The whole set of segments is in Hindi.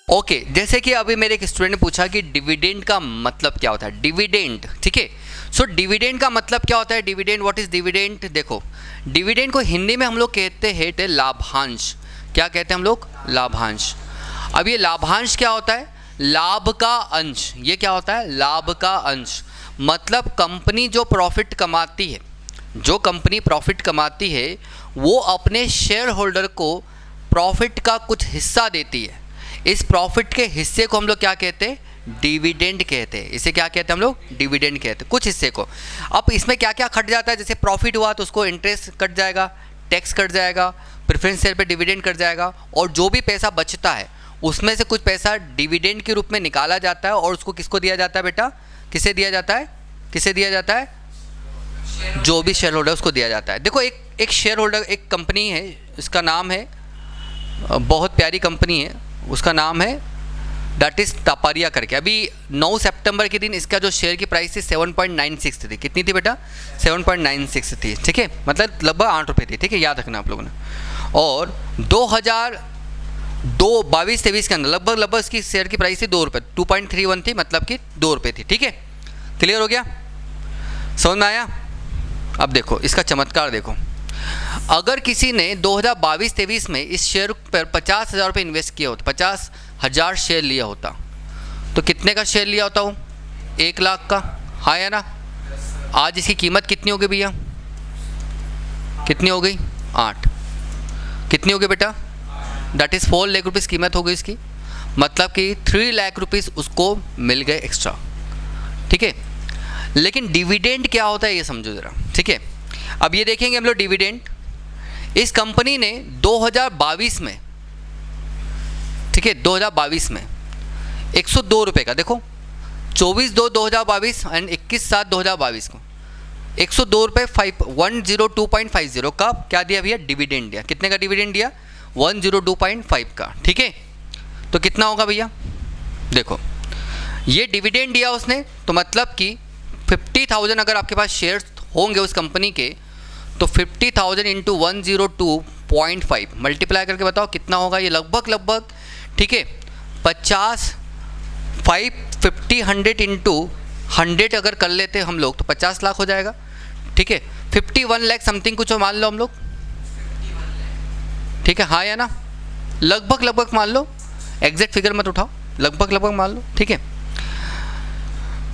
ओके, जैसे कि अभी मेरे एक स्टूडेंट ने पूछा कि डिविडेंड का मतलब क्या होता है। डिविडेंड, ठीक है। सो डिविडेंड का मतलब क्या होता है? Dividend, what is dividend? देखो, डिविडेंड को हिंदी में हम लोग कहते हैं लाभांश। क्या कहते हैं हम लोग? लाभांश। अब ये लाभांश क्या होता है? लाभ का अंश। ये क्या होता है? लाभ का अंश। मतलब कंपनी जो प्रॉफिट कमाती है, जो कंपनी प्रॉफिट कमाती है वो अपने शेयर होल्डर को प्रॉफिट का कुछ हिस्सा देती है। इस प्रॉफिट के हिस्से को हम लोग क्या कहते हैं? डिविडेंड कहते हैं। इसे क्या कहते हैं हम लोग? डिविडेंड कहते हैं, कुछ हिस्से को। अब इसमें क्या क्या कट जाता है? जैसे प्रॉफिट हुआ तो उसको इंटरेस्ट कट जाएगा, टैक्स कट जाएगा, प्रेफरेंस शेयर पे डिविडेंड कट जाएगा, और जो भी पैसा बचता है उसमें से कुछ पैसा डिविडेंड के रूप में निकाला जाता है और उसको किसको दिया जाता है बेटा? किसे दिया जाता है? किसे दिया जाता है? जो भी शेयर होल्डर उसको दिया जाता है। देखो, एक शेयर होल्डर, एक कंपनी है, इसका नाम है, बहुत प्यारी कंपनी है, उसका नाम है दैट इज तापारिया करके। अभी 9 सितंबर के दिन इसका जो शेयर की प्राइस थी 7.96 थी। कितनी थी बेटा? 7.96 थी, ठीक है। मतलब लगभग 8 रुपये थी, ठीक है, याद रखना आप लोगों ने। और 2022-23 के अंदर लगभग इसकी शेयर की प्राइस थी 2 रुपये, 2.31 थी, मतलब कि 2 रुपये थी, ठीक है। क्लियर हो गया? समझ में आया? अब देखो इसका चमत्कार देखो। अगर किसी ने 2022-23 में इस शेयर पर 50,000 रुपये इन्वेस्ट किया होता, 50,000 शेयर लिया होता, तो कितने का शेयर लिया होता हूँ? 1 लाख का। हाँ या ना? आज इसकी कीमत कितनी हो गई भैया? कितनी हो गई? 8। कितनी हो गई बेटा? दैट इज़ 4 लाख रुपीज़ कीमत हो गई इसकी। मतलब कि 3 लाख रुपीज़ उसको मिल गए एक्स्ट्रा, ठीक है। लेकिन डिविडेंड क्या होता है ये समझो ज़रा, ठीक है। अब ये देखेंगे हम लोग डिविडेंड। इस कंपनी ने 2022 में, ठीक है, 2022 में 102 रुपये का, देखो 24/2/2022 एंड 21/7/2022 को 102 रुपये 102.50 का क्या दिया भैया? डिविडेंड दिया। कितने का डिविडेंड दिया? 102.5 का, ठीक है। तो कितना होगा भैया? देखो, ये डिविडेंड दिया उसने, तो मतलब कि 50,000 अगर आपके पास शेयर्स होंगे उस कंपनी के, तो 50,000 इंटू 102.5 मल्टीप्लाई करके बताओ कितना होगा? ये लगभग, ठीक है, 50 इंटू 100 अगर कर लेते हम लोग तो 50 लाख हो जाएगा, ठीक है। 51 लाख समथिंग कुछ मान लो हम लोग, ठीक है। हाँ या ना? लगभग मान लो, एग्जैक्ट फिगर मत उठाओ, लगभग मान लो, ठीक है।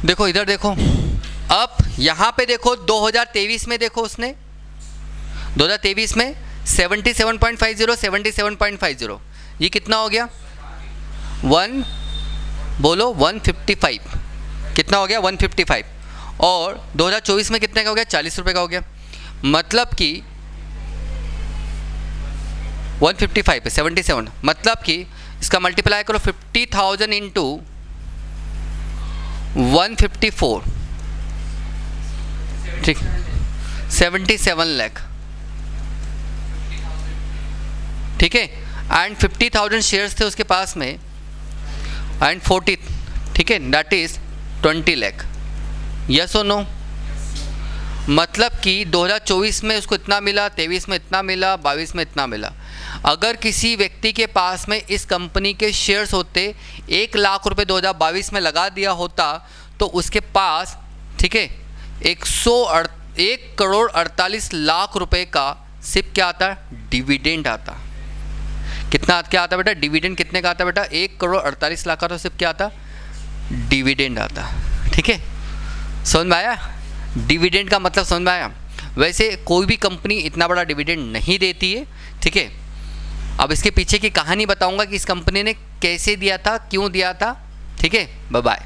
देखो इधर देखो, अब यहाँ पे देखो 2023 में देखो उसने 2023 में 77.50 ये कितना हो गया? 155। कितना हो गया? 155। और 2024 में कितने का हो गया? 40 रुपये का हो गया। मतलब कि 155 पे 77, मतलब कि इसका मल्टीप्लाई करो 50,000 इंटू 154, ठीक, 77 लाख, ठीक है। एंड 50,000 शेयर्स थे उसके पास में एंड 40, ठीक है, दैट इज 20 लाख। यस और नो? मतलब कि 2024 में उसको इतना मिला, 23 में इतना मिला, 22 में इतना मिला। अगर किसी व्यक्ति के पास में इस कंपनी के शेयर्स होते, 1 लाख रुपए 2022 में लगा दिया होता, तो उसके पास, ठीक है, 1,48,00,000 रुपए का सिर्फ क्या आता? डिविडेंड आता। कितना क्या आता बेटा? डिविडेंड कितने का आता बेटा? 1,48,00,000 का, तो सिर्फ क्या आता? डिविडेंड आता, ठीक है। समझ में आया? डिविडेंड का मतलब समझ में आया? वैसे कोई भी कंपनी इतना बड़ा डिविडेंड नहीं देती है, ठीक है। अब इसके पीछे की कहानी बताऊंगा कि इस कंपनी ने कैसे दिया था, क्यों दिया था, ठीक है। Bye bye.